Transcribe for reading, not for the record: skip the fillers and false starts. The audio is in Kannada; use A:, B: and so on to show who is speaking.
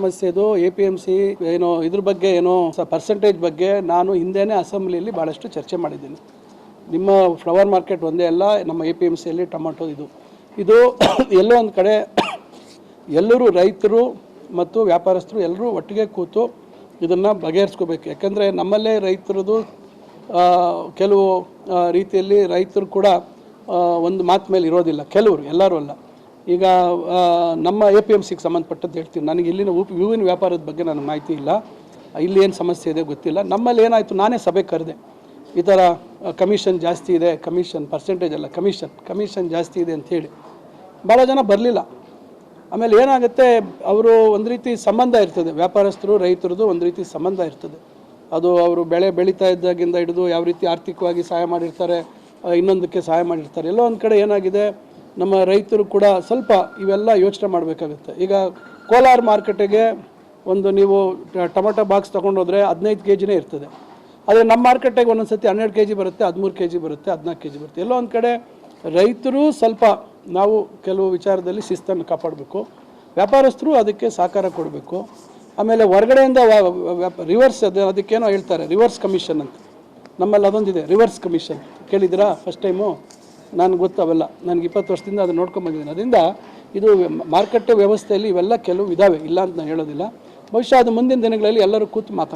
A: ಸಮಸ್ಯೆದು APMC ಏನೋ ಇದ್ರ ಬಗ್ಗೆ ಏನೋ ಪರ್ಸೆಂಟೇಜ್ ಬಗ್ಗೆ ನಾನು ಹಿಂದೆನೇ ಅಸೆಂಬ್ಲಿಯಲ್ಲಿ ಭಾಳಷ್ಟು ಚರ್ಚೆ ಮಾಡಿದ್ದೀನಿ. ನಿಮ್ಮ ಫ್ಲವರ್ ಮಾರ್ಕೆಟ್ ಒಂದೇ ಅಲ್ಲ, ನಮ್ಮ APMCಯಲ್ಲಿ ಟೊಮೆಟೊ ಇದು ಎಲ್ಲೋ ಒಂದು ಕಡೆ ಎಲ್ಲರೂ ರೈತರು ಮತ್ತು ವ್ಯಾಪಾರಸ್ಥರು ಎಲ್ಲರೂ ಒಟ್ಟಿಗೆ ಕೂತು ಇದನ್ನು ಬಗೆಹರಿಸ್ಕೋಬೇಕು. ಯಾಕಂದರೆ ನಮ್ಮಲ್ಲೇ ರೈತರದು ಕೆಲವು ರೀತಿಯಲ್ಲಿ ರೈತರು ಕೂಡ ಒಂದು ಮಾತು ಮೇಲೆ ಇರೋದಿಲ್ಲ, ಕೆಲವರು ಎಲ್ಲರೂ ಅಲ್ಲ. ಈಗ ನಮ್ಮ APMCಗೆ ಸಂಬಂಧಪಟ್ಟದ್ದು ಹೇಳ್ತೀನಿ. ನನಗೆ ಇಲ್ಲಿನ ಹೂವಿನ ವ್ಯಾಪಾರದ ಬಗ್ಗೆ ನನಗೆ ಮಾಹಿತಿ ಇಲ್ಲ, ಇಲ್ಲಿ ಏನು ಸಮಸ್ಯೆ ಇದೆ ಗೊತ್ತಿಲ್ಲ. ನಮ್ಮಲ್ಲಿ ಏನಾಯಿತು, ನಾನೇ ಸಭೆ ಕರೆದೆ, ಈ ಥರ ಕಮಿಷನ್ ಜಾಸ್ತಿ ಇದೆ, ಕಮಿಷನ್ ಪರ್ಸೆಂಟೇಜ್ ಅಲ್ಲ ಕಮಿಷನ್ ಜಾಸ್ತಿ ಇದೆ ಅಂಥೇಳಿ. ಭಾಳ ಜನ ಬರಲಿಲ್ಲ. ಆಮೇಲೆ ಏನಾಗುತ್ತೆ, ಅವರು ಒಂದು ರೀತಿ ಸಂಬಂಧ ಇರ್ತದೆ, ವ್ಯಾಪಾರಸ್ಥರು ರೈತರದ್ದು ಒಂದು ರೀತಿ ಸಂಬಂಧ ಇರ್ತದೆ. ಅದು ಅವರು ಬೆಳೆ ಬೆಳೀತಾ ಇದ್ದಾಗಿಂದ ಹಿಡಿದು ಯಾವ ರೀತಿ ಆರ್ಥಿಕವಾಗಿ ಸಹಾಯ ಮಾಡಿರ್ತಾರೆ, ಇನ್ನೊಂದಕ್ಕೆ ಸಹಾಯ ಮಾಡಿರ್ತಾರೆ. ಎಲ್ಲೋ ಒಂದು ಕಡೆ ಏನಾಗಿದೆ, ನಮ್ಮ ರೈತರು ಕೂಡ ಸ್ವಲ್ಪ ಇವೆಲ್ಲ ಯೋಚನೆ ಮಾಡಬೇಕಾಗುತ್ತೆ. ಈಗ ಕೋಲಾರ ಮಾರ್ಕೆಟಿಗೆ ಒಂದು ನೀವು ಟೊಮೆಟೊ ಬಾಕ್ಸ್ ತೊಗೊಂಡೋದ್ರೆ 15 kg ಇರ್ತದೆ. ಆದರೆ ನಮ್ಮ ಮಾರ್ಕೆಟಿಗೆ ಒಂದೊಂದು ಸತಿ 12 kg ಬರುತ್ತೆ, 13 kg ಬರುತ್ತೆ, 14 kg ಬರುತ್ತೆ. ಎಲ್ಲೋ ಒಂದು ಕಡೆ ರೈತರು ಸ್ವಲ್ಪ ನಾವು ಕೆಲವು ವಿಚಾರದಲ್ಲಿ ಶಿಸ್ತನ್ನು ಕಾಪಾಡಬೇಕು, ವ್ಯಾಪಾರಸ್ಥರು ಅದಕ್ಕೆ ಸಹಕಾರ ಕೊಡಬೇಕು. ಆಮೇಲೆ ಹೊರಗಡೆಯಿಂದ ರಿವರ್ಸ್ ಅದಕ್ಕೇನೋ ಹೇಳ್ತಾರೆ, ರಿವರ್ಸ್ ಕಮಿಷನ್ ಅಂತ. ನಮ್ಮಲ್ಲಿ ಅದೊಂದಿದೆ, ರಿವರ್ಸ್ ಕಮಿಷನ್. ಕೇಳಿದ್ದೀರಾ ಫಸ್ಟ್ ಟೈಮು? ನನಗೆ ಗೊತ್ತಾವಲ್ಲ, ನನಗೆ 20 ವರ್ಷದಿಂದ ಅದನ್ನು ನೋಡ್ಕೊಂಬಂದಿದ್ದೀನಿ. ಅದರಿಂದ ಇದು ಮಾರುಕಟ್ಟೆ ವ್ಯವಸ್ಥೆಯಲ್ಲಿ ಇವೆಲ್ಲ ಕೆಲವು ಇದ್ದಾವೆ, ಇಲ್ಲ ಅಂತ ನಾನು ಹೇಳೋದಿಲ್ಲ. ಬಹುಶಃ ಅದು ಮುಂದಿನ ದಿನಗಳಲ್ಲಿ ಎಲ್ಲರೂ ಕೂತು ಮಾತಾಡೋಣ.